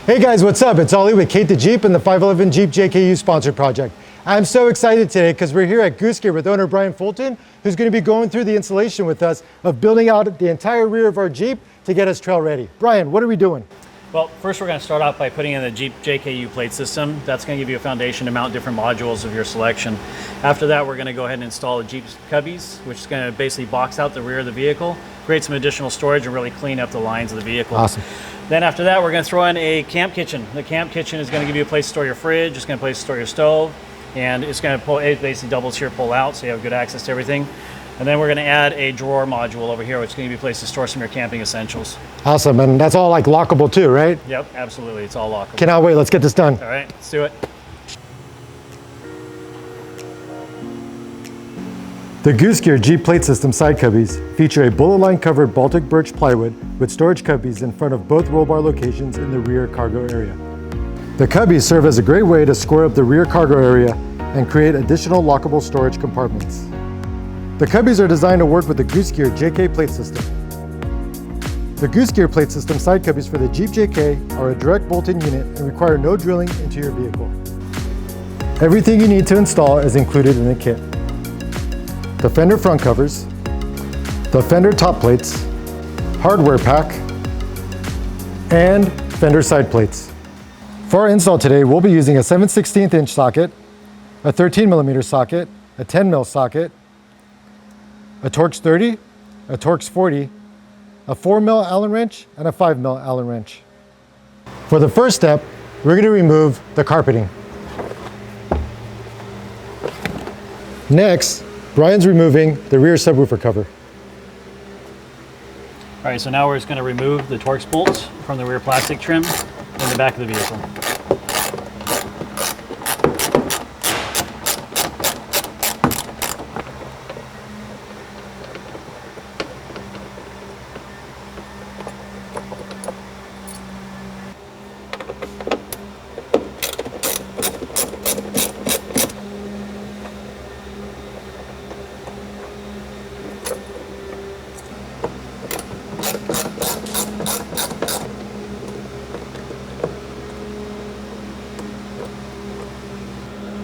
Hey guys, what's up? It's Ollie with Kate the Jeep and the 511 Jeep JKU sponsored project. I'm so excited today because we're here at Goose Gear with owner Brian Fulton, who's going to be going through the installation with us of building out the entire rear of our Jeep to get us trail ready. Brian, what are we doing? Well, first we're going to start off by putting in the Jeep JKU plate system. That's going to give you a foundation to mount different modules of your selection. After that, we're going to go ahead and install the Jeep's cubbies, which is going to basically box out the rear of the vehicle, create some additional storage, and really clean up the lines of the vehicle. Awesome. Then after that, we're going to throw in a camp kitchen. The camp kitchen is going to give you a place to store your fridge, it's going to place to store your stove, and it's going to pull, it basically doubles here, pull out, so you have good access to everything. And then we're going to add a drawer module over here, which is going to be a place to store some of your camping essentials. Awesome, and that's all like lockable too, right? Yep, absolutely, it's all lockable. Cannot wait, let's get this done. All right, let's do it. The Goose Gear Jeep plate system side cubbies feature a bullet line covered Baltic birch plywood with storage cubbies in front of both roll bar locations in the rear cargo area. The cubbies serve as a great way to square up the rear cargo area and create additional lockable storage compartments. The cubbies are designed to work with the Goose Gear JK plate system. The Goose Gear plate system side cubbies for the Jeep JK are a direct bolt-in unit and require no drilling into your vehicle. Everything you need to install is included in the kit. The fender front covers, the fender top plates, hardware pack, and fender side plates. For our install today, we'll be using a 7/16 inch socket, a 13mm socket, a 10mm socket, a Torx 30, a Torx 40, a 4mm Allen wrench, and a 5mm Allen wrench. For the first step, we're going to remove the carpeting. Next, Brian's removing the rear subwoofer cover. All right, so now we're just going to remove the Torx bolts from the rear plastic trim in the back of the vehicle.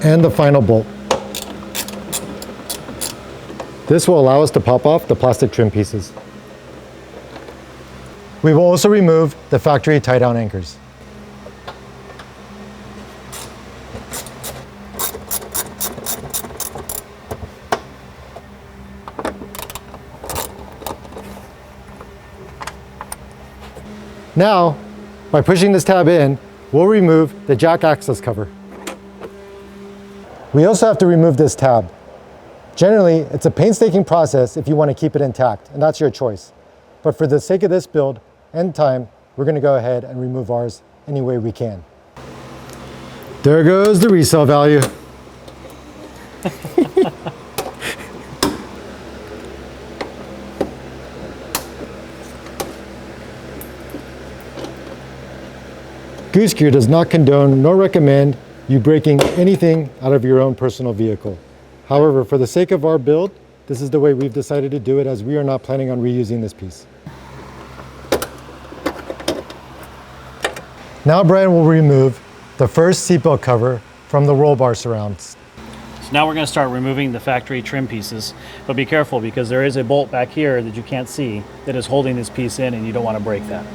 And the final bolt. This will allow us to pop off the plastic trim pieces. We will also remove the factory tie-down anchors. Now, by pushing this tab in, we'll remove the jack access cover. We also have to remove this tab. Generally, it's a painstaking process if you want to keep it intact, and that's your choice. But for the sake of this build and time, we're going to go ahead and remove ours any way we can. There goes the resale value. Goose Gear does not condone nor recommend you breaking anything out of your own personal vehicle. However, for the sake of our build, this is the way we've decided to do it, as we are not planning on reusing this piece. Now Brian will remove the first seatbelt cover from the roll bar surrounds. So now we're going to start removing the factory trim pieces, but be careful because there is a bolt back here that you can't see that is holding this piece in, and you don't want to break that.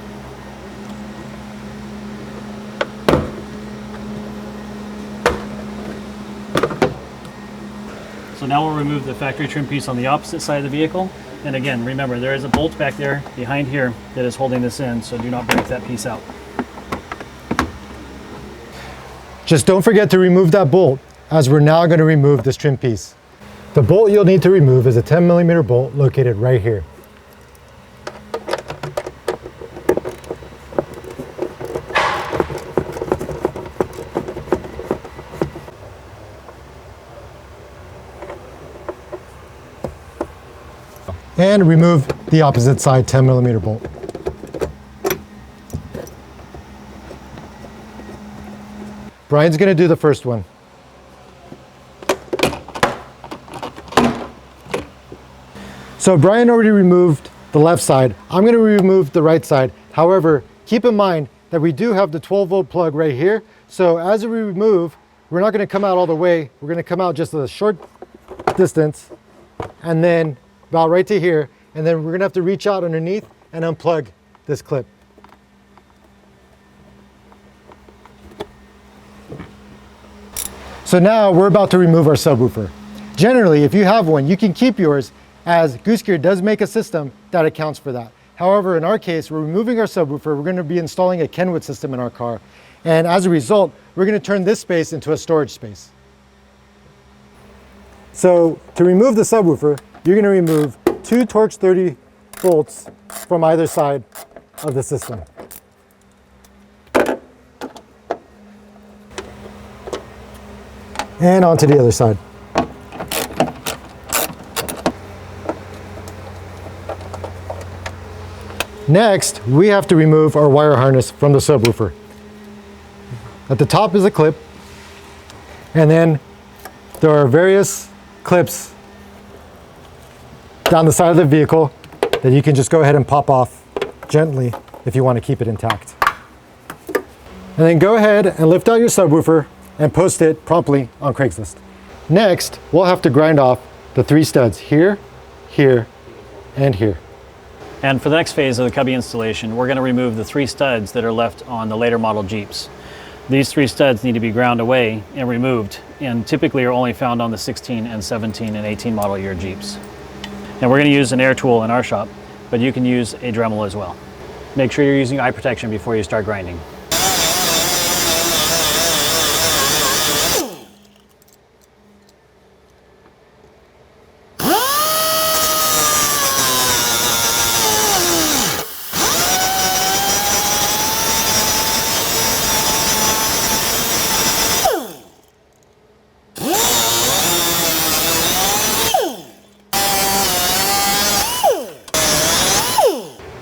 So now we'll remove the factory trim piece on the opposite side of the vehicle. And again, remember, there is a bolt back there behind here that is holding this in, so do not break that piece out. Just don't forget to remove that bolt, as we're now going to remove this trim piece. The bolt you'll need to remove is a 10mm bolt located right here. And remove the opposite side 10mm bolt. Brian's going to do the first one. So Brian already removed the left side. I'm going to remove the right side. However, keep in mind, that we do have the 12-volt plug right here. So as we remove, we're not going to come out all the way. We're going to come out just a short distance and then about right to here. And then we're going to have to reach out underneath and unplug this clip. So now we're about to remove our subwoofer. Generally, if you have one, you can keep yours, as Goose Gear does make a system that accounts for that. However, in our case, we're removing our subwoofer. We're going to be installing a Kenwood system in our car. And as a result, we're going to turn this space into a storage space. So to remove the subwoofer, you're going to remove 2 Torx 30 bolts from either side of the system. And onto the other side. Next, we have to remove our wire harness from the subwoofer. At the top is a clip, and then there are various clips down the side of the vehicle that you can just go ahead and pop off gently if you want to keep it intact. And then go ahead and lift out your subwoofer and post it promptly on Craigslist. Next, we'll have to grind off the 3 studs here, here, and here. And for the next phase of the cubby installation, we're going to remove the 3 studs that are left on the later model Jeeps. These 3 studs need to be ground away and removed, and typically are only found on the 16 and 17 and 18 model year Jeeps. And we're going to use an air tool in our shop, but you can use a Dremel as well. Make sure you're using eye protection before you start grinding.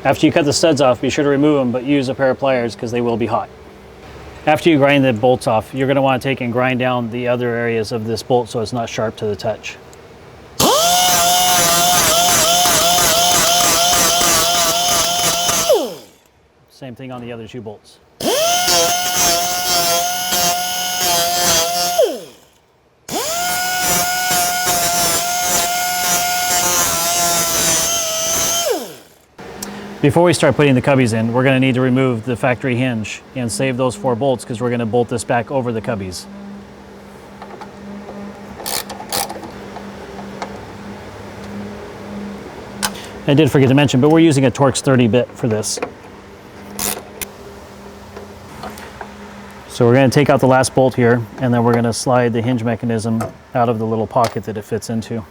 After you cut the studs off, be sure to remove them, but use a pair of pliers because they will be hot. After you grind the bolts off, you're going to want to take and grind down the other areas of this bolt so it's not sharp to the touch. Same thing on the other 2 bolts. Before we start putting the cubbies in, we're going to need to remove the factory hinge and save those 4 bolts because we're going to bolt this back over the cubbies. I did forget to mention, but we're using a Torx 30 bit for this. So we're going to take out the last bolt here, and then we're going to slide the hinge mechanism out of the little pocket that it fits into.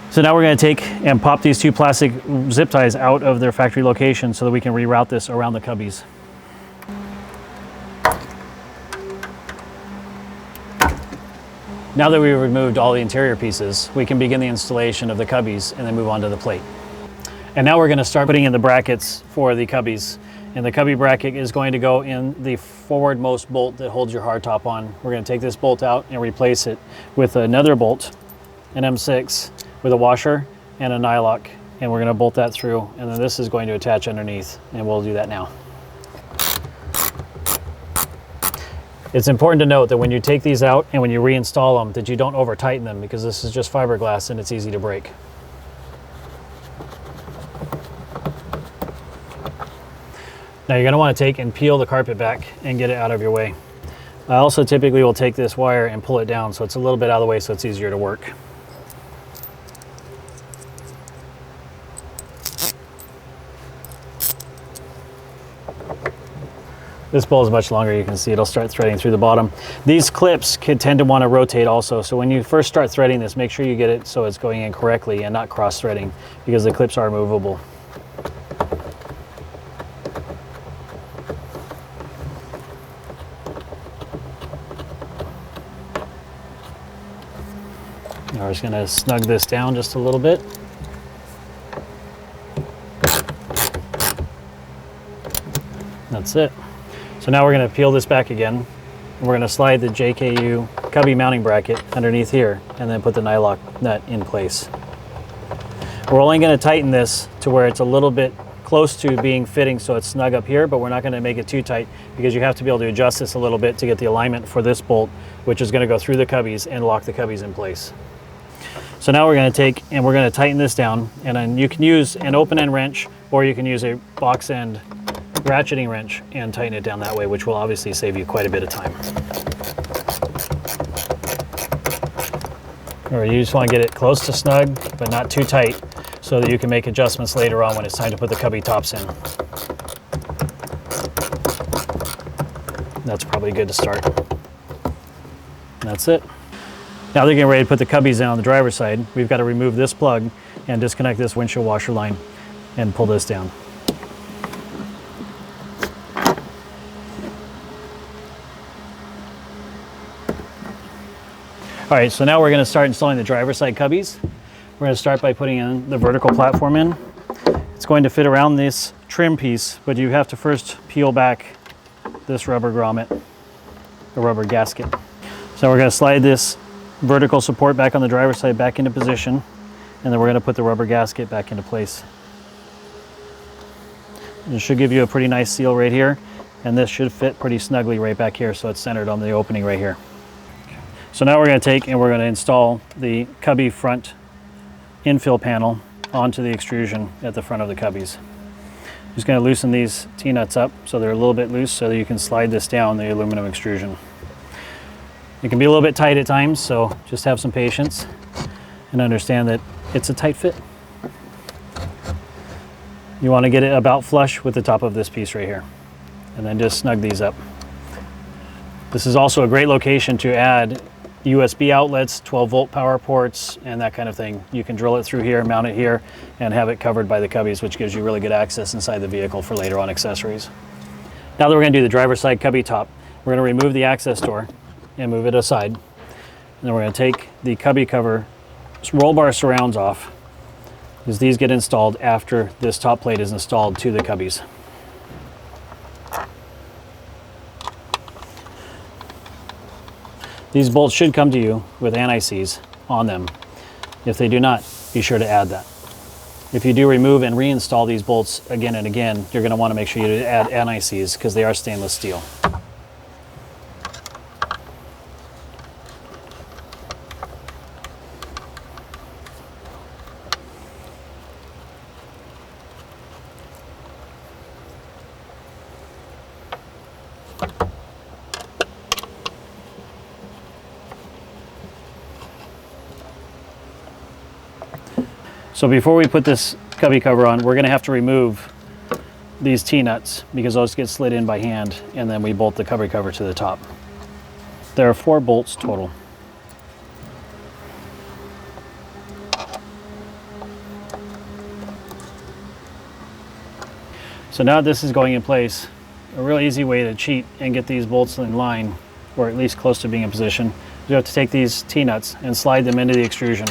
So now we're going to take and pop these 2 plastic zip ties out of their factory location so that we can reroute this around the cubbies. Now that we've removed all the interior pieces, we can begin the installation of the cubbies and then move on to the plate. And now we're going to start putting in the brackets for the cubbies. And the cubby bracket is going to go in the forwardmost bolt that holds your hardtop on. We're going to take this bolt out and replace it with another bolt, an M6, with a washer and a nylock, and we're going to bolt that through, and then this is going to attach underneath, and we'll do that now. It's important to note that when you take these out and when you reinstall them, that you don't over tighten them, because this is just fiberglass and it's easy to break. Now you're going to want to take and peel the carpet back and get it out of your way. I also typically will take this wire and pull it down so it's a little bit out of the way so it's easier to work. This bowl is much longer. You can see it'll start threading through the bottom. These clips could tend to want to rotate also, so when you first start threading this, make sure you get it so it's going in correctly and not cross threading, because the clips are movable. Now we're just going to snug this down just a little bit. That's it. So now we're going to peel this back again. We're going to slide the JKU cubby mounting bracket underneath here and then put the nylock nut in place. We're only going to tighten this to where it's a little bit close to being fitting so it's snug up here, but we're not going to make it too tight because you have to be able to adjust this a little bit to get the alignment for this bolt, which is going to go through the cubbies and lock the cubbies in place. So now we're going to take and we're going to tighten this down, and then you can use an open end wrench or you can use a box end ratcheting wrench and tighten it down that way, which will obviously save you quite a bit of time. Or you just want to get it close to snug, but not too tight, so that you can make adjustments later on when it's time to put the cubby tops in. That's probably good to start. And that's it. Now they're getting ready to put the cubbies in on the driver's side. We've got to remove this plug and disconnect this windshield washer line and pull this down. All right, so now we're going to start installing the driver's side cubbies. We're going to start by putting in the vertical platform in. It's going to fit around this trim piece, but you have to first peel back this rubber grommet, the rubber gasket. So we're going to slide this vertical support back on the driver's side back into position, and then we're going to put the rubber gasket back into place. It should give you a pretty nice seal right here, and this should fit pretty snugly right back here, so it's centered on the opening right here. So now we're going to take and we're going to install the cubby front infill panel onto the extrusion at the front of the cubbies. Just going to loosen these T-nuts up so they're a little bit loose so that you can slide this down the aluminum extrusion. It can be a little bit tight at times, so just have some patience and understand that it's a tight fit. You want to get it about flush with the top of this piece right here, and then just snug these up. This is also a great location to add USB outlets, 12-volt power ports, and that kind of thing. You can drill it through here, mount it here, and have it covered by the cubbies, which gives you really good access inside the vehicle for later on accessories. Now that we're going to do the driver's side cubby top, we're going to remove the access door and move it aside. And then we're going to take the cubby cover roll bar surrounds off, because these get installed after this top plate is installed to the cubbies. These bolts should come to you with anti-seize on them. If they do not, be sure to add that. If you do remove and reinstall these bolts again and again, you're going to want to make sure you add anti-seize because they are stainless steel. So before we put this cubby cover on, we're going to have to remove these T-nuts because those get slid in by hand, and then we bolt the cubby cover to the top. There are 4 bolts total. So now this is going in place. A real easy way to cheat and get these bolts in line, or at least close to being in position, you have to take these T-nuts and slide them into the extrusion.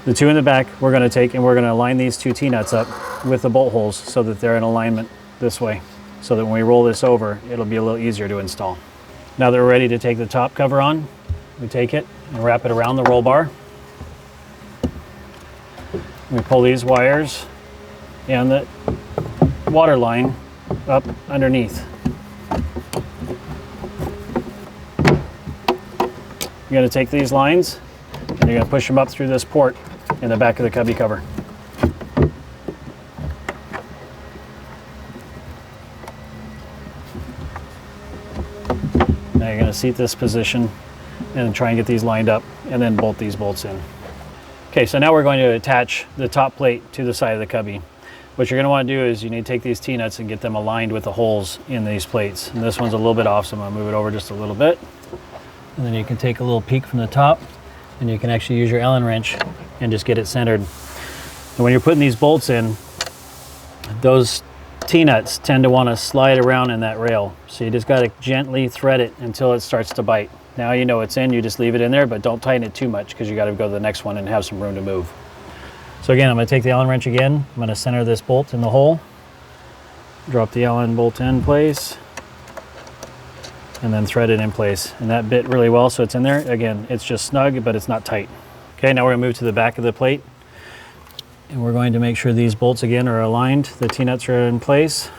The 2 in the back we're going to take and we're going to align these 2 T-nuts up with the bolt holes so that they're in alignment this way, so that when we roll this over, it'll be a little easier to install. Now that we're ready to take the top cover on, we take it and wrap it around the roll bar. We pull these wires and the water line up underneath. You're going to take these lines and you're going to push them up through this port in the back of the cubby cover. Now you're going to seat this position and try and get these lined up and then bolt these bolts in. Okay, so now we're going to attach the top plate to the side of the cubby. What you're going to want to do is you need to take these T-nuts and get them aligned with the holes in these plates. And this one's a little bit off, so I'm going to move it over just a little bit. And then you can take a little peek from the top and you can actually use your Allen wrench and just get it centered. And when you're putting these bolts in, those T-nuts tend to want to slide around in that rail. So you just got to gently thread it until it starts to bite. Now you know it's in, you just leave it in there, but don't tighten it too much because you got to go to the next one and have some room to move. So again, I'm going to take the Allen wrench again. I'm going to center this bolt in the hole, drop the Allen bolt in place, and then thread it in place. And that bit really well so it's in there. Again, it's just snug, but it's not tight. Okay, now we're going to move to the back of the plate. And we're going to make sure these bolts again are aligned. The T-nuts are in place.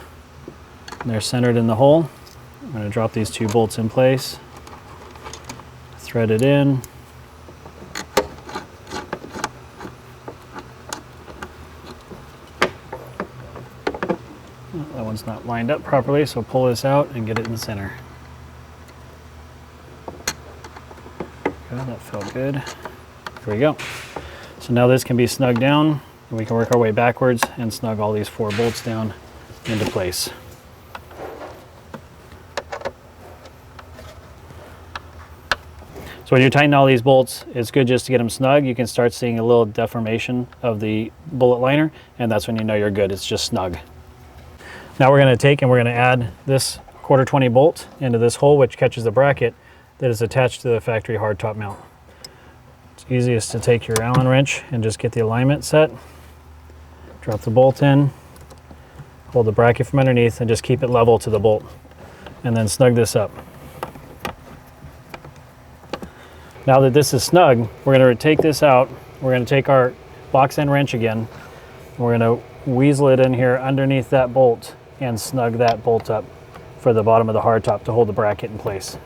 And they're centered in the hole. I'm going to drop these 2 bolts in place. Thread it in. That one's not lined up properly, so pull this out and get it in the center. Okay, that felt good. Here we go. So now this can be snugged down, and we can work our way backwards and snug all these 4 bolts down into place. So when you tighten all these bolts, it's good just to get them snug. You can start seeing a little deformation of the bullet liner, and that's when you know you're good. It's just snug. Now we're going to take and we're going to add this 1/4 bolt into this hole, which catches the bracket that is attached to the factory hardtop mount. It's easiest to take your Allen wrench and just get the alignment set. Drop the bolt in, hold the bracket from underneath, and just keep it level to the bolt. And then snug this up. Now that this is snug, we're going to take this out. We're going to take our box end wrench again. And we're going to weasel it in here underneath that bolt and snug that bolt up for the bottom of the hardtop to hold the bracket in place.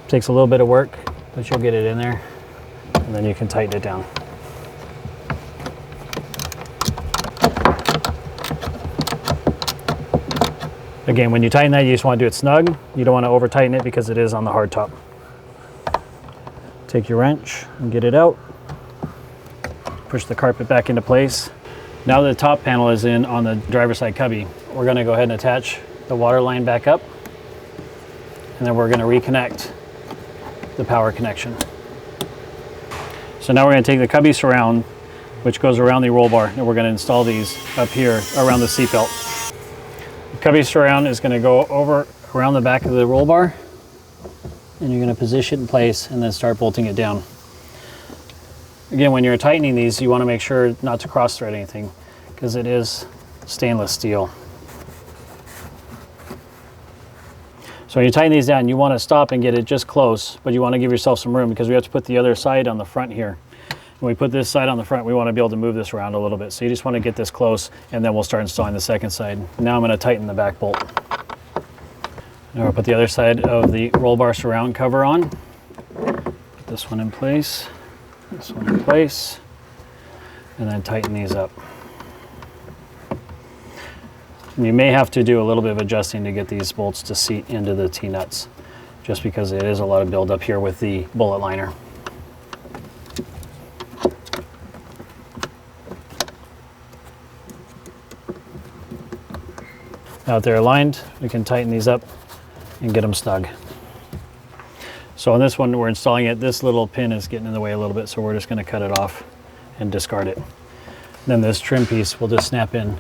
Takes a little bit of work, but you'll get it in there, and then you can tighten it down. Again, when you tighten that, you just want to do it snug. You don't want to over tighten it because it is on the hardtop. Take your wrench and get it out. Push the carpet back into place. Now that the top panel is in on the driver's side cubby, we're going to go ahead and attach the water line back up, and then we're going to reconnect the power connection. So now we're going to take the cubby surround, which goes around the roll bar, and we're going to install these up here around the seatbelt. The cubby surround is going to go over around the back of the roll bar, and you're going to position it in place and then start bolting it down. Again, when you're tightening these, you want to make sure not to cross thread anything because it is stainless steel. So when you tighten these down, you want to stop and get it just close, but you want to give yourself some room because we have to put the other side on the front here. When we put this side on the front, we want to be able to move this around a little bit. So you just want to get this close, and then we'll start installing the second side. Now I'm going to tighten the back bolt. Now we'll put the other side of the roll bar surround cover on. Put this one in place, this one in place, and then tighten these up. And you may have to do a little bit of adjusting to get these bolts to seat into the T-nuts, just because it is a lot of build up here with the bullet liner. Now that they're aligned, we can tighten these up and get them snug. So on this one, we're installing it. This little pin is getting in the way a little bit, so we're just going to cut it off and discard it. Then this trim piece will just snap in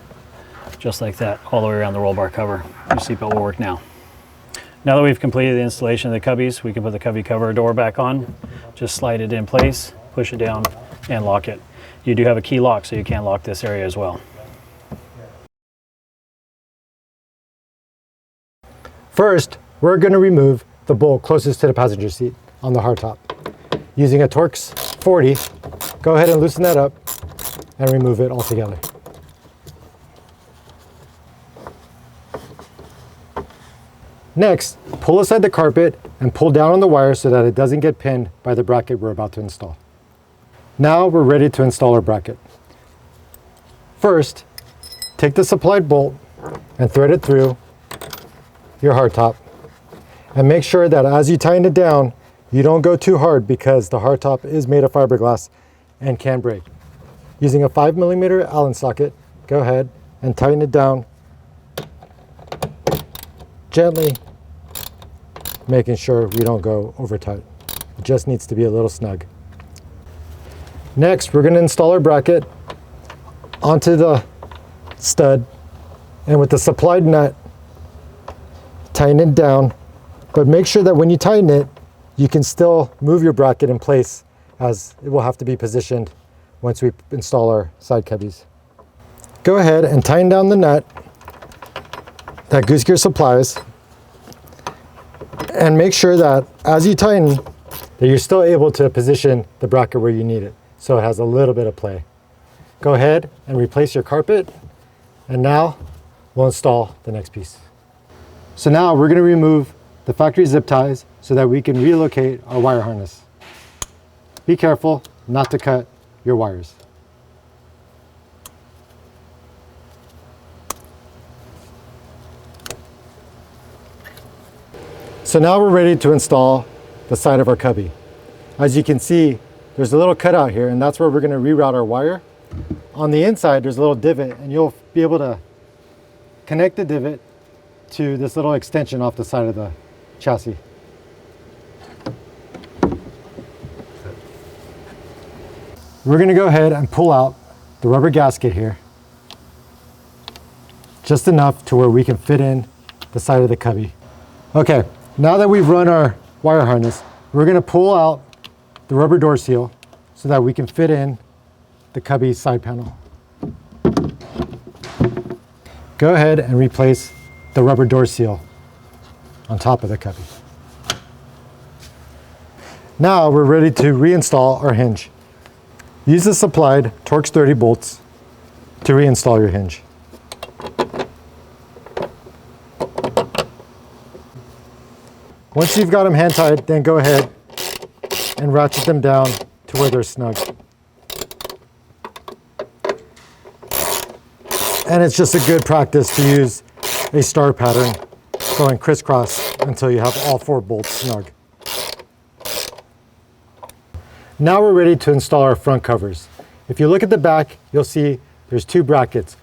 just like that all the way around the roll bar cover. Your seatbelt will work now. Now that we've completed the installation of the cubbies, we can put the cubby cover door back on. Just slide it in place, push it down, and lock it. You do have a key lock, so you can lock this area as well. First, we're going to remove the bolt closest to the passenger seat on the hardtop. Using a Torx 40, go ahead and loosen that up and remove it altogether. Next, pull aside the carpet and pull down on the wire so that it doesn't get pinned by the bracket we're about to install. Now we're ready to install our bracket. First, take the supplied bolt and thread it through your hardtop. And make sure that as you tighten it down, you don't go too hard because the hardtop is made of fiberglass and can break. Using a 5mm Allen socket, go ahead and tighten it down gently, making sure we don't go over tight. It just needs to be a little snug. Next, we're going to install our bracket onto the stud, and with the supplied nut, tighten it down. But make sure that when you tighten it, you can still move your bracket in place, as it will have to be positioned once we install our side cubbies. Go ahead and tighten down the nut that Goose Gear supplies, and make sure that as you tighten, that you're still able to position the bracket where you need it, so it has a little bit of play. go ahead and replace your carpet. And now we'll install the next piece. So now we're going to remove the factory zip ties so that we can relocate our wire harness. Be careful not to cut your wires. So now we're ready to install the side of our cubby. As you can see, there's a little cutout here, and that's where we're going to reroute our wire. On the inside, there's a little divot, and you'll be able to connect the divot to this little extension off the side of the chassis. We're going to go ahead and pull out the rubber gasket here, just enough to where we can fit in the side of the cubby. Okay, now that we've run our wire harness, we're going to pull out the rubber door seal so that we can fit in the cubby side panel. Go ahead and replace the rubber door seal on top of the cubby. Now we're ready to reinstall our hinge. Use the supplied Torx 30 bolts to reinstall your hinge. Once you've got them hand tied, then go ahead and ratchet them down to where they're snug. And it's just a good practice to use a star pattern going crisscross until you have all 4 bolts snug. Now we're ready to install our front covers. If you look at the back, you'll see there's 2 brackets.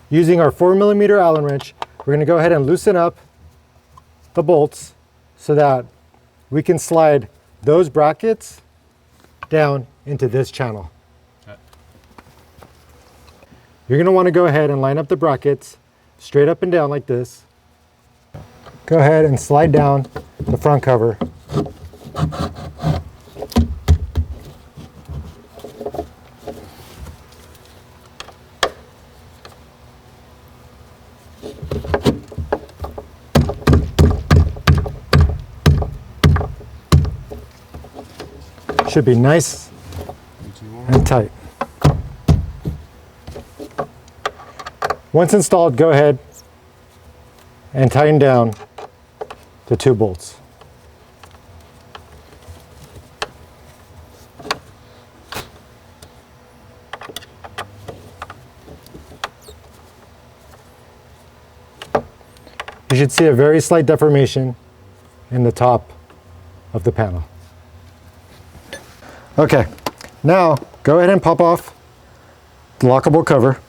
Using our 4mm Allen wrench, we're going to go ahead and loosen up the bolts so that we can slide those brackets down into this channel. You're going to want to go ahead and line up the brackets straight up and down like this. Go ahead and slide down the front cover. Should be nice and tight. Once installed, go ahead and tighten down the 2 bolts. You should see a very slight deformation in the top of the panel. Okay, now go ahead and pop off the lockable cover,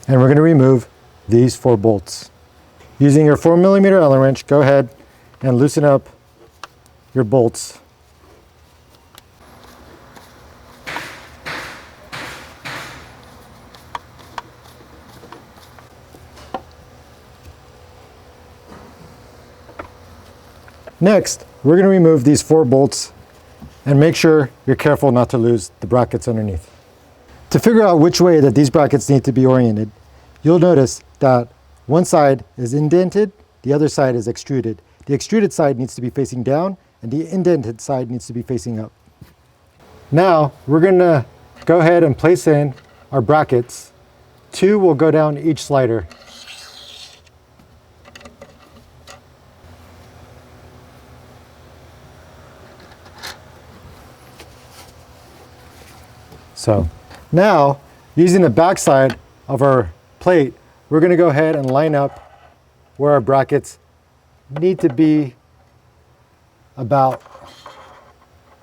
and we're going to remove these 4 bolts. Using your 4mm Allen wrench, go ahead and loosen up your bolts. Next, we're going to remove these 4 bolts and make sure you're careful not to lose the brackets underneath. To figure out which way that these brackets need to be oriented, you'll notice that one side is indented, the other side is extruded. The extruded side needs to be facing down, and the indented side needs to be facing up. Now, we're going to go ahead and place in our brackets. 2 will go down each slider. So now, using the back side of our plate, we're going to go ahead and line up where our brackets need to be about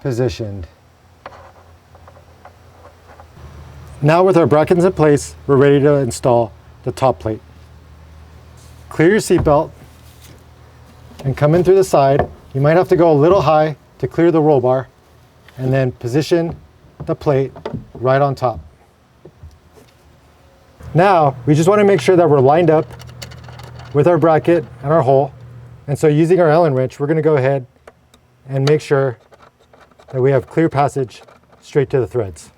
positioned. Now with our brackets in place, we're ready to install the top plate. Clear your seatbelt and come in through the side. You might have to go a little high to clear the roll bar, and then position the plate right on top. Now, we just want to make sure that we're lined up with our bracket and our hole. And so using our Allen wrench, we're going to go ahead and make sure that we have clear passage straight to the threads.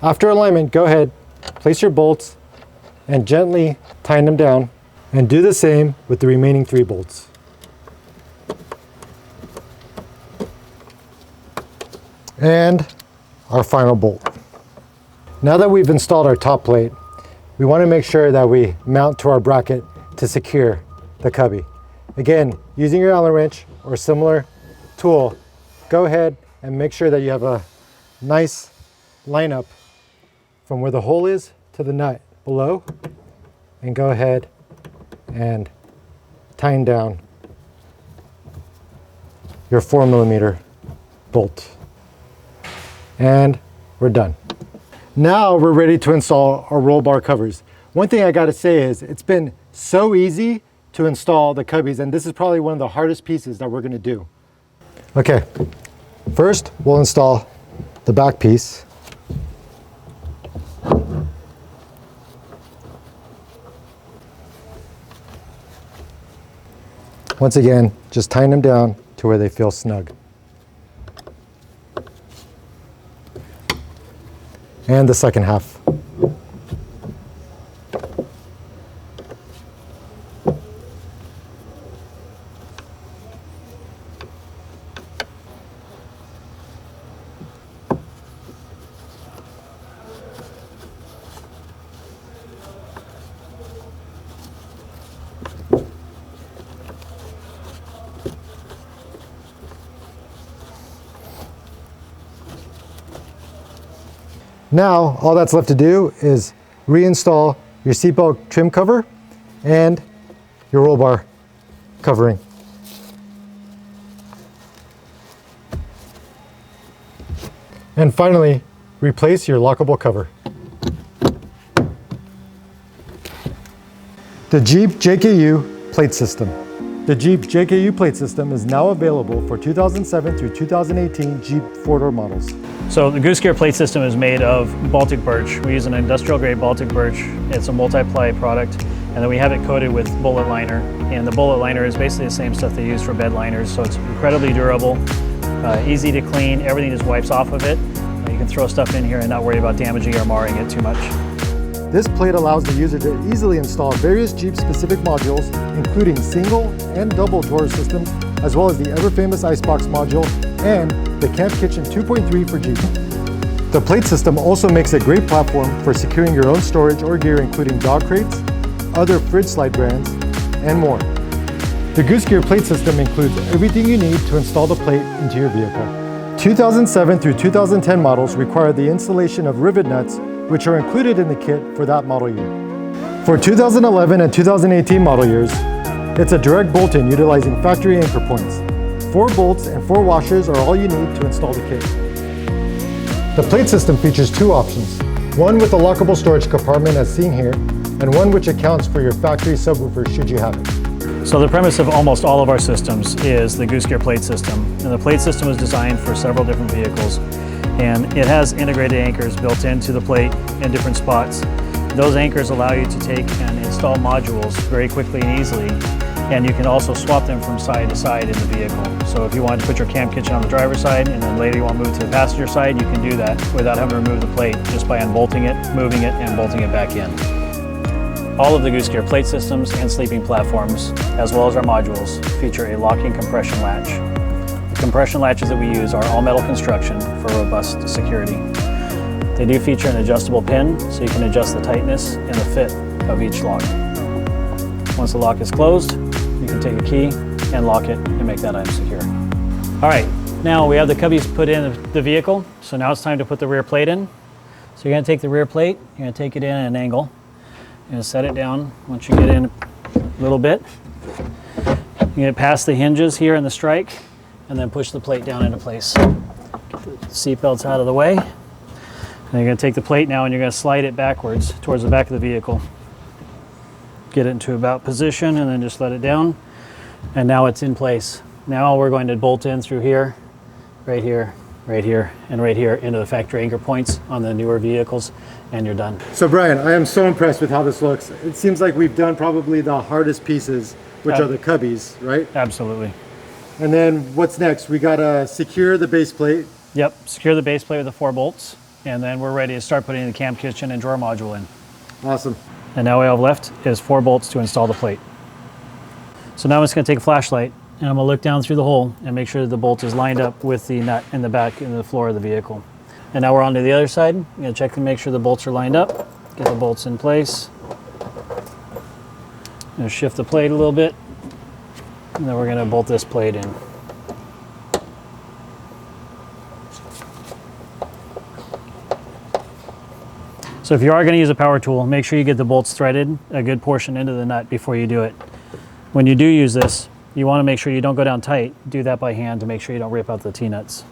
After alignment, go ahead, place your bolts and gently tighten them down, and do the same with the remaining 3 bolts. And our final bolt. Now that we've installed our top plate, we want to make sure that we mount to our bracket to secure the cubby. Again, using your Allen wrench or similar tool, go ahead and make sure that you have a nice lineup from where the hole is to the nut below, and go ahead and tighten down your 4mm bolt. And we're done. Now we're ready to install our roll bar covers. One thing I gotta say is it's been so easy to install the cubbies, and this is probably one of the hardest pieces that we're gonna do. Okay, first we'll install the back piece. Once again, just tighten them down to where they feel snug. And the second half. Now, all that's left to do is reinstall your seatbelt trim cover and your roll bar covering. And finally, replace your lockable cover. The Jeep JKU plate system. The Jeep JKU plate system is now available for 2007 through 2018 Jeep four-door models. So the Goose Gear plate system is made of Baltic birch. We use an industrial grade Baltic birch. It's a multi-ply product, and then we have it coated with bullet liner. And the bullet liner is basically the same stuff they use for bed liners, so it's incredibly durable, easy to clean. Everything just wipes off of it. You can throw stuff in here and not worry about damaging or marring it too much. This plate allows the user to easily install various Jeep-specific modules, including single and double drawer systems, as well as the ever-famous Icebox module and the Camp Kitchen 2.3 for Jeep. The plate system also makes a great platform for securing your own storage or gear, including dog crates, other fridge slide brands, and more. The Goose Gear plate system includes everything you need to install the plate into your vehicle. 2007 through 2010 models require the installation of rivet nuts, which are included in the kit for that model year. For 2011 and 2018 model years, it's a direct bolt-in utilizing factory anchor points. 4 bolts and 4 washers are all you need to install the kit. The plate system features 2 options, one with a lockable storage compartment as seen here, and one which accounts for your factory subwoofer should you have it. So the premise of almost all of our systems is the Goose Gear plate system. And the plate system is designed for several different vehicles. And it has integrated anchors built into the plate in different spots. Those anchors allow you to take and install modules very quickly and easily, and you can also swap them from side to side in the vehicle. So if you wanted to put your camp kitchen on the driver's side and then later you want to move to the passenger side, you can do that without having to remove the plate, just by unbolting it, moving it, and bolting it back in. All of the Goose Gear plate systems and sleeping platforms, as well as our modules, feature a locking compression latch. The compression latches that we use are all metal construction for robust security. They do feature an adjustable pin, so you can adjust the tightness and the fit of each lock. Once the lock is closed, you can take a key and lock it and make that item secure. All right, now we have the cubbies put in the vehicle, so now it's time to put the rear plate in. So you're gonna take the rear plate, you're gonna take it in at an angle, you're gonna set it down. Once you get in a little bit, you get past the hinges here in the strike, and then push the plate down into place. Get the seat belts out of the way. And you're going to take the plate now and you're going to slide it backwards towards the back of the vehicle. Get it into about position and then just let it down. And now it's in place. Now we're going to bolt in through here, right here, right here, and right here into the factory anchor points on the newer vehicles, and you're done. So Brian, I am so impressed with how this looks. It seems like we've done probably the hardest pieces, which are the cubbies, right? Absolutely. And then what's next? We gotta secure the base plate. Yep, secure the base plate with the 4 bolts, and then we're ready to start putting the camp kitchen and drawer module in. Awesome. And now what we have left is 4 bolts to install the plate. So now I'm just going to take a flashlight and I'm going to look down through the hole and make sure that the bolt is lined up with the nut in the back in the floor of the vehicle. And now we're on to the other side. I'm going to check to make sure the bolts are lined up. Get the bolts in place. I'm going to shift the plate a little bit. And then we're going to bolt this plate in. So if you are going to use a power tool, make sure you get the bolts threaded a good portion into the nut before you do it. When you do use this, you want to make sure you don't go down tight. Do that by hand to make sure you don't rip out the T-nuts.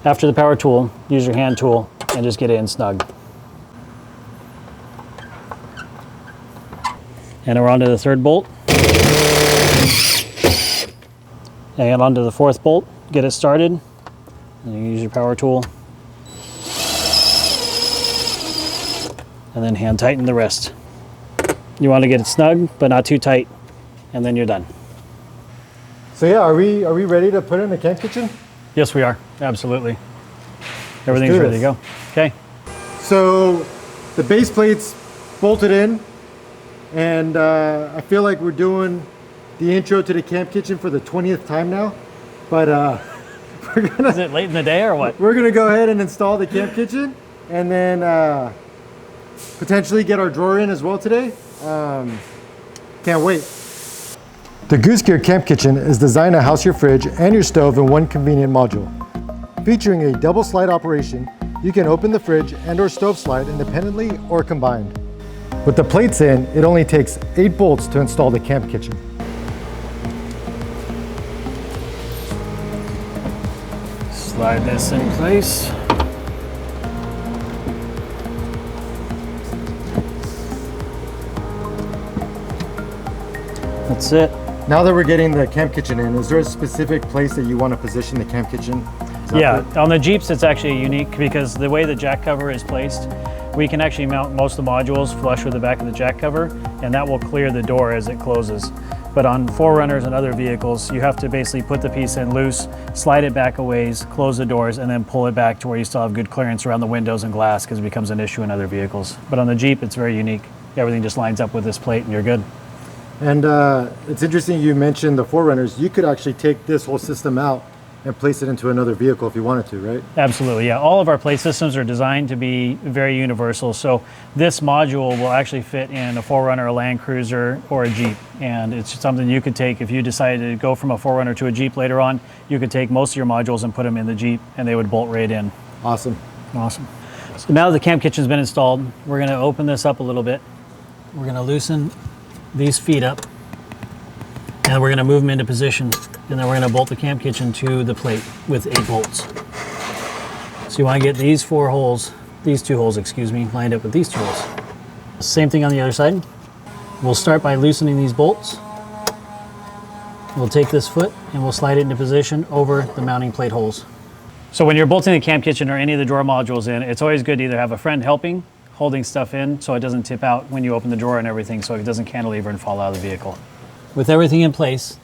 After the power tool, use your hand tool and just get it in snug. And we're on to the third bolt. And onto the fourth bolt, get it started. And you use your power tool. And then hand tighten the rest. You want to get it snug, but not too tight, and then you're done. So yeah, are we ready to put it in the camp kitchen? Yes, we are. Absolutely. Everything's ready to go. Okay. So the base plate's bolted in, and I feel like we're doing the intro to the camp kitchen for the 20th time now, but we're gonna. Is it late in the day or what? We're gonna go ahead and install the camp kitchen, and then potentially get our drawer in as well today. Can't wait. The Goose Gear camp kitchen is designed to house your fridge and your stove in one convenient module. Featuring a double slide operation, you can open the fridge and or stove slide independently or combined. With the plates in, it only takes 8 bolts to install the camp kitchen. Slide this in place. That's it. Now that we're getting the camp kitchen in, is there a specific place that you want to position the camp kitchen? Yeah, on the Jeeps it's actually unique because the way the jack cover is placed, we can actually mount most of the modules flush with the back of the jack cover, and that will clear the door as it closes. But on 4Runners and other vehicles, you have to basically put the piece in loose, slide it back a ways, close the doors, and then pull it back to where you still have good clearance around the windows and glass because it becomes an issue in other vehicles. But on the Jeep, it's very unique. Everything just lines up with this plate and you're good. And it's interesting you mentioned the 4Runners. You could actually take this whole system out and place it into another vehicle if you wanted to, right? Absolutely, yeah. All of our plate systems are designed to be very universal. So this module will actually fit in a 4Runner, a Land Cruiser, or a Jeep. And it's something you could take if you decided to go from a 4Runner to a Jeep later on. You could take most of your modules and put them in the Jeep and they would bolt right in. Awesome. Awesome. So now the camp kitchen's been installed, we're gonna open this up a little bit. We're gonna loosen these feet up and we're gonna move them into position. And then we're gonna bolt the camp kitchen to the plate with 8 bolts. So you wanna get these 4 holes, these 2 holes, excuse me, lined up with these 2 holes. Same thing on the other side. We'll start by loosening these bolts. We'll take this foot and we'll slide it into position over the mounting plate holes. So when you're bolting the camp kitchen or any of the drawer modules in, it's always good to either have a friend helping, holding stuff in so it doesn't tip out when you open the drawer and everything, so it doesn't cantilever and fall out of the vehicle. With everything in place,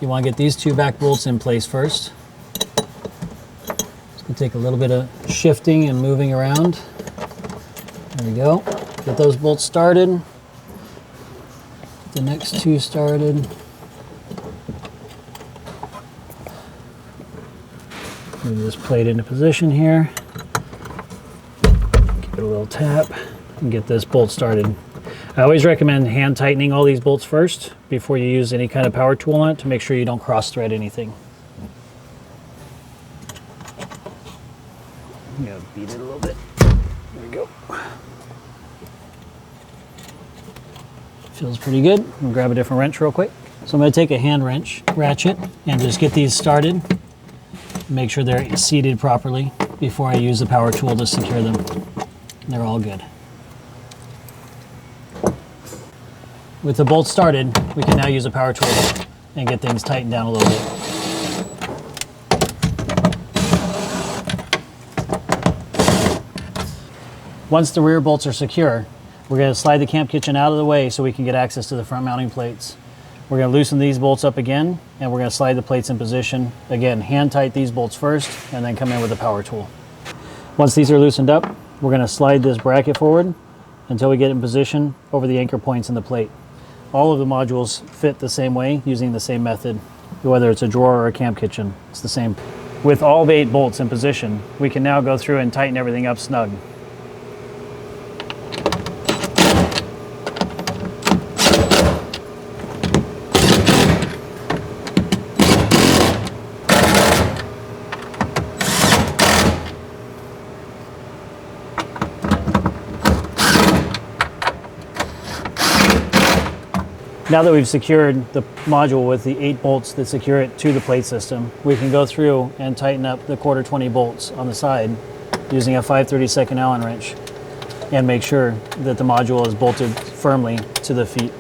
you want to get these 2 back bolts in place first. It's going to take a little bit of shifting and moving around. There we go. Get those bolts started. Get the next 2 started. Move this plate into position here. Give it a little tap and get this bolt started. I always recommend hand tightening all these bolts first before you use any kind of power tool on it to make sure you don't cross thread anything. I'm gonna beat it a little bit. There we go. Feels pretty good. I'm gonna grab a different wrench real quick. So I'm gonna take a hand wrench, ratchet, and just get these started. Make sure they're seated properly before I use the power tool to secure them. They're all good. With the bolts started, we can now use a power tool and get things tightened down a little bit. Once the rear bolts are secure, we're going to slide the camp kitchen out of the way so we can get access to the front mounting plates. We're going to loosen these bolts up again, and we're going to slide the plates in position. Again, hand tight these bolts first, and then come in with a power tool. Once these are loosened up, we're going to slide this bracket forward until we get in position over the anchor points in the plate. all of the modules fit the same way using the same method, whether it's a drawer or a camp kitchen, it's the same. With all of 8 bolts in position, we can now go through and tighten everything up snug. Now that we've secured the module with the 8 bolts that secure it to the plate system, we can go through and tighten up the 1/4 bolts on the side using a 5/32 Allen wrench and make sure that the module is bolted firmly to the feet.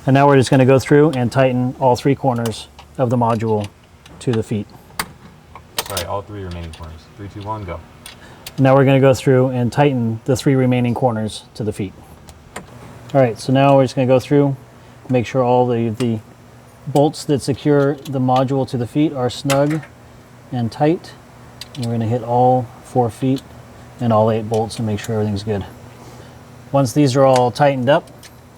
And now we're just going to go through and tighten all 3 corners of the module to the feet. Sorry, all 3 remaining corners. 3, 2, 1, go. Now we're going to go through and tighten the 3 remaining corners to the feet. All right, so now we're just going to go through, make sure all the bolts that secure the module to the feet are snug and tight. And we're going to hit all 4 feet and all 8 bolts and make sure everything's good. Once these are all tightened up,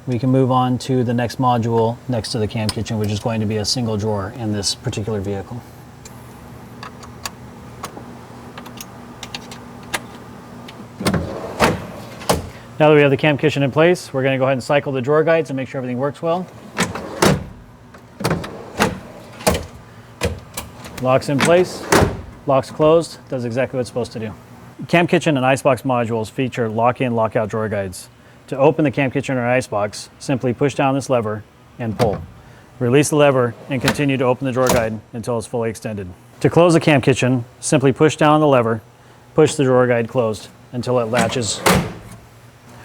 we can move on to the next module next to the camp kitchen, which is going to be a single drawer in this particular vehicle. Now that we have the camp kitchen in place, we're going to go ahead and cycle the drawer guides and make sure everything works well. Locks in place, locks closed, does exactly what it's supposed to do. Camp kitchen and icebox modules feature lock-in, lock-out drawer guides. To open the camp kitchen or icebox, simply push down this lever and pull. Release the lever and continue to open the drawer guide until it's fully extended. To close the camp kitchen, simply push down the lever, push the drawer guide closed until it latches.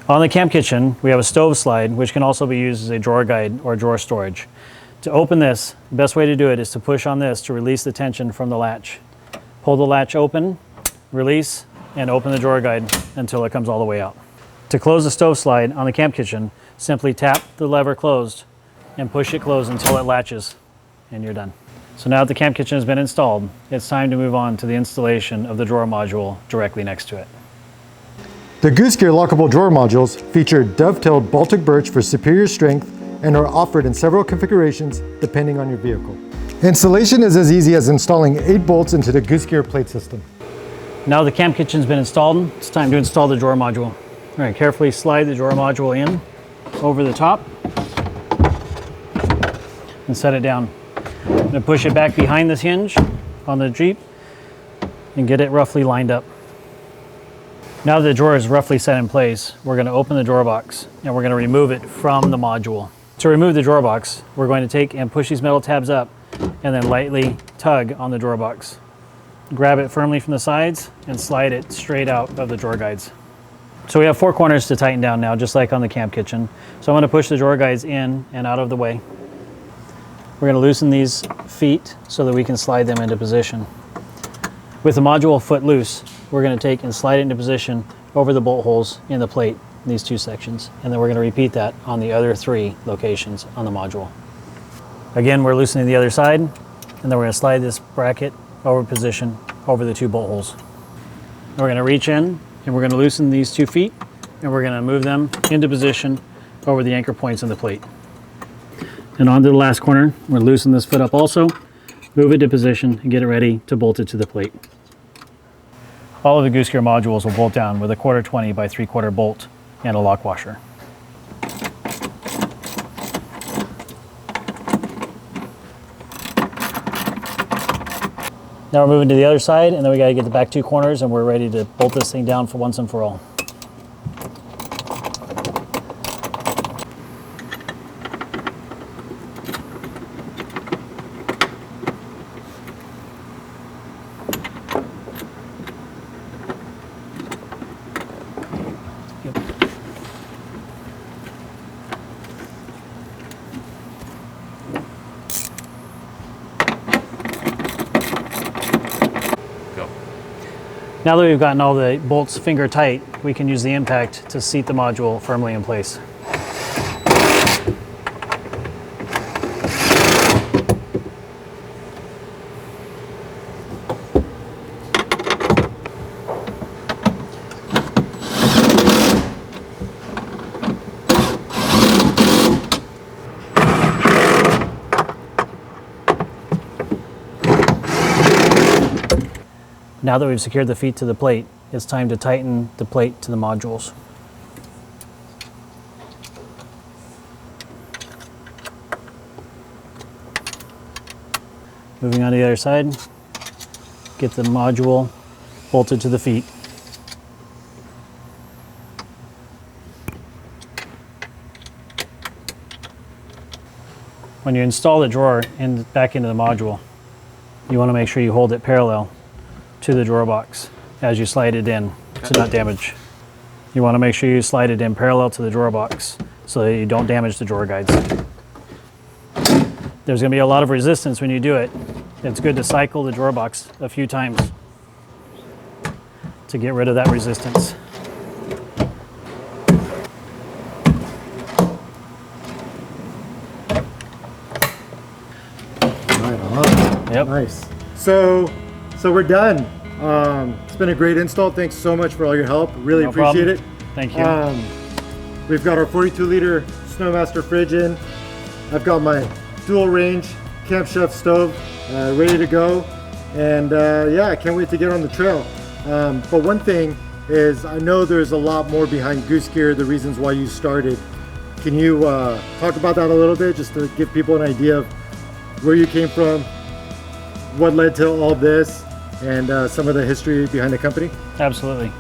On the camp kitchen, we have a stove slide, which can also be used as a drawer guide or drawer storage. To open this, the best way to do it is to push on this to release the tension from the latch. Pull the latch open, release, and open the drawer guide until it comes all the way out. To close the stove slide on the camp kitchen, simply tap the lever closed and push it closed until it latches, and you're done. So now that the camp kitchen has been installed, it's time to move on to the installation of the drawer module directly next to it. The Goose Gear lockable drawer modules feature dovetailed Baltic birch for superior strength and are offered in several configurations depending on your vehicle. Installation is as easy as installing 8 bolts into the Goose Gear plate system. Now the camp kitchen's been installed, it's time to install the drawer module. All right, carefully slide the drawer module in over the top and set it down. I'm going to push it back behind this hinge on the Jeep and get it roughly lined up. Now that the drawer is roughly set in place, we're going to open the drawer box and we're going to remove it from the module. To remove the drawer box, we're going to take and push these metal tabs up and then lightly tug on the drawer box. Grab it firmly from the sides and slide it straight out of the drawer guides. So we have 4 corners to tighten down now, just like on the camp kitchen. So I'm going to push the drawer guides in and out of the way. We're going to loosen these feet so that we can slide them into position. With the module foot loose, we're going to take and slide it into position over the bolt holes in the plate, in these 2 sections, and then we're going to repeat that on the other 3 locations on the module. Again, we're loosening the other side, and then we're going to slide this bracket over position over the 2 bolt holes. And we're going to reach in, and we're going to loosen these 2 feet, and we're going to move them into position over the anchor points in the plate. And onto the last corner, we're going to loosen this foot up also, move it to position, and get it ready to bolt it to the plate. All of the Goose Gear modules will bolt down with a 1/4 by 3/4 bolt and a lock washer. Now we're moving to the other side, and then we got to get the back 2 corners, and we're ready to bolt this thing down for once and for all. Now that we've gotten all the bolts finger tight, we can use the impact to seat the module firmly in place. Now that we've secured the feet to the plate, it's time to tighten the plate to the modules. Moving on to the other side, get the module bolted to the feet. When you install the drawer back into the module, you want to make sure you hold it parallel to the drawer box as you slide it in to not damage. You want to make sure you slide it in parallel to the drawer box so that you don't damage the drawer guides. There's going to be a lot of resistance when you do it. It's good to cycle the drawer box a few times to get rid of that resistance. Right on. Yep. Nice. So we're done. It's been a great install. Thanks so much for all your help. Really No appreciate problem. it. Thank you. We've got our 42-liter Snowmaster fridge in. I've got my dual range Camp Chef stove ready to go. And yeah, I can't wait to get on the trail. But one thing is, I know there's a lot more behind Goose Gear, the reasons why you started. Can you talk about that a little bit, just to give people an idea of where you came from, what led to all this, and some of the history behind the company? Absolutely.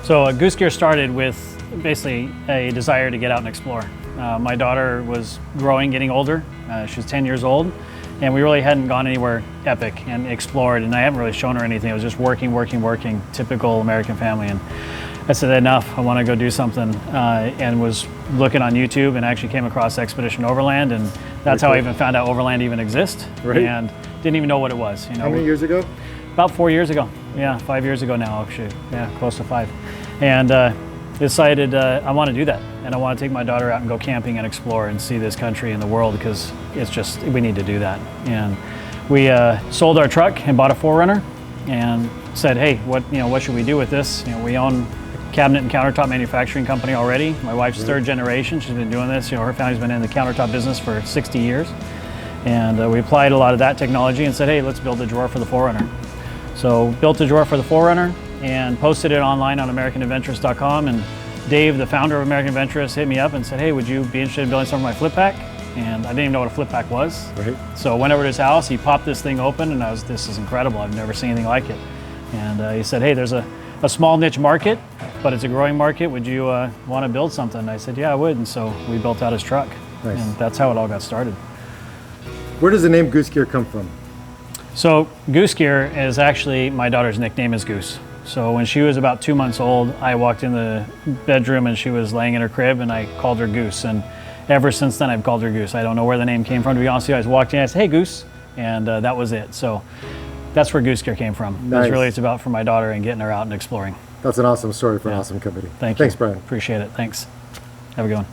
So Goose Gear started with basically a desire to get out and explore. My daughter was growing, getting older. She was 10 years old, and we really hadn't gone anywhere epic and explored, and I haven't really shown her anything. It was just working, typical American family. And I said, enough, I want to go do something, and was looking on YouTube and actually came across Expedition Overland, and that's how I even found out Overland even exists, and didn't even know what it was. You know, how many years ago? About 4 years ago. Yeah, 5 years ago now, actually. Yeah, close to 5. And decided I want to do that, and I want to take my daughter out and go camping and explore and see this country and the world, because it's just, we need to do that. And we sold our truck and bought a 4Runner and said, hey, what should we do with this? We own a cabinet and countertop manufacturing company already. My wife's third generation. She's been doing this. Her family's been in the countertop business for 60 years. And we applied a lot of that technology and said, hey, let's build a drawer for the 4Runner. So built a drawer for the 4Runner and posted it online on AmericanAdventurous.com. And Dave, the founder of American Adventurous, hit me up and said, hey, would you be interested in building something for my flip pack? And I didn't even know what a flip pack was. Right. So I went over to his house, he popped this thing open, and this is incredible. I've never seen anything like it. And he said, hey, there's a small niche market, but it's a growing market. Would you want to build something? And I said, yeah, I would. And so we built out his truck. Nice. And that's how it all got started. Where does the name Goose Gear come from? So Goose Gear is actually, my daughter's nickname is Goose. So when she was about 2 months old, I walked in the bedroom and she was laying in her crib, and I called her Goose. And ever since then, I've called her Goose. I don't know where the name came from, to be honest with you. I just walked in and I said, hey, Goose. And that was it. So that's where Goose Gear came from. Nice. It's about for my daughter and getting her out and exploring. That's an awesome story for an awesome company. Thanks, Brian. Appreciate it. Thanks. Have a good one.